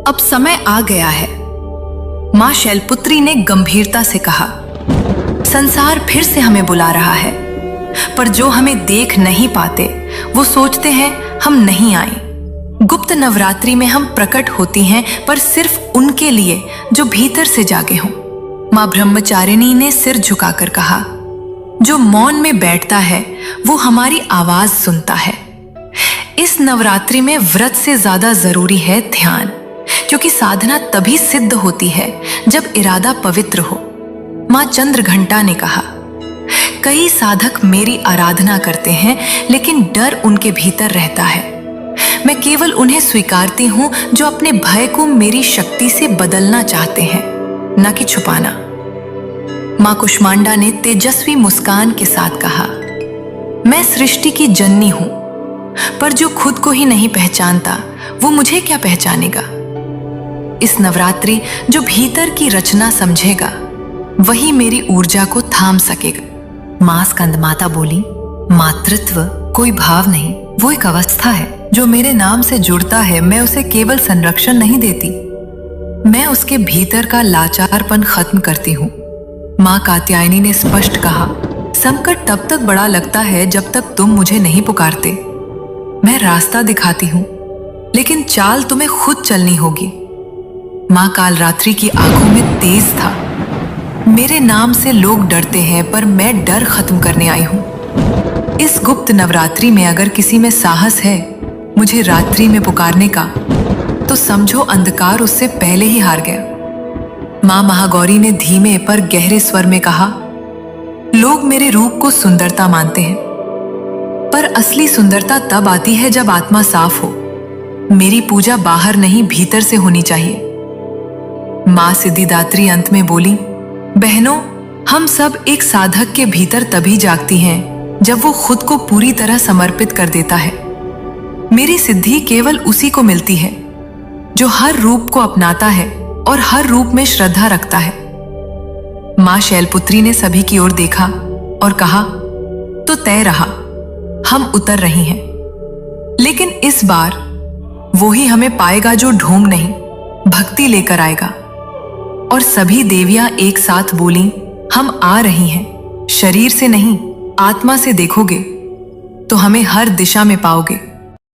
अब समय आ गया है, मां शैलपुत्री ने गंभीरता से कहा। संसार फिर से हमें बुला रहा है, पर जो हमें देख नहीं पाते वो सोचते हैं हम नहीं आए। गुप्त नवरात्रि में हम प्रकट होती हैं, पर सिर्फ उनके लिए जो भीतर से जागे हों। मां ब्रह्मचारिणी ने सिर झुकाकर कहा, जो मौन में बैठता है वो हमारी आवाज सुनता है। इस नवरात्रि में व्रत से ज्यादा जरूरी है ध्यान, क्योंकि साधना तभी सिद्ध होती है जब इरादा पवित्र हो। मां चंद्रघंटा ने कहा, कई साधक मेरी आराधना करते हैं, लेकिन डर उनके भीतर रहता है। मैं केवल उन्हें स्वीकारती हूं जो अपने भय को मेरी शक्ति से बदलना चाहते हैं, न कि छुपाना। मां कुष्मांडा ने तेजस्वी मुस्कान के साथ कहा, मैं सृष्टि की जननी हूं, पर जो खुद को ही नहीं पहचानता वो मुझे क्या पहचानेगा। इस नवरात्रि जो भीतर की रचना समझेगा वही मेरी ऊर्जा को थाम सकेगा। मां स्कंदमाता बोली, मातृत्व कोई भाव नहीं, वो एक अवस्था है। जो मेरे नाम से जुड़ता है मैं उसे केवल संरक्षण नहीं देती, मैं उसके भीतर का लाचारपन खत्म करती हूँ। मां कात्यायनी ने स्पष्ट कहा, संकट तब तक बड़ा लगता है जब तक तुम मुझे नहीं पुकारते। मैं रास्ता दिखाती हूँ, लेकिन चाल तुम्हें खुद चलनी होगी। मां कालरात्रि की आंखों में तेज था। मेरे नाम से लोग डरते हैं, पर मैं डर खत्म करने आई हूं। इस गुप्त नवरात्रि में अगर किसी में साहस है मुझे रात्रि में पुकारने का, तो समझो अंधकार उससे पहले ही हार गया। मां महागौरी ने धीमे पर गहरे स्वर में कहा, लोग मेरे रूप को सुंदरता मानते हैं, पर असली सुंदरता तब आती है जब आत्मा साफ हो। मेरी पूजा बाहर नहीं भीतर से होनी चाहिए। मां सिद्धिदात्री अंत में बोली, बहनों, हम सब एक साधक के भीतर तभी जागती हैं जब वो खुद को पूरी तरह समर्पित कर देता है। मेरी सिद्धि केवल उसी को मिलती है जो हर रूप को अपनाता है और हर रूप में श्रद्धा रखता है। मां शैलपुत्री ने सभी की ओर देखा और कहा, तो तय रहा, हम उतर रही हैं। लेकिन इस बार वो ही हमें पाएगा जो ढोंग नहीं, भक्ति लेकर आएगा। और सभी देवियां एक साथ बोली, हम आ रही हैं। शरीर से नहीं, आत्मा से देखोगे तो हमें हर दिशा में पाओगे।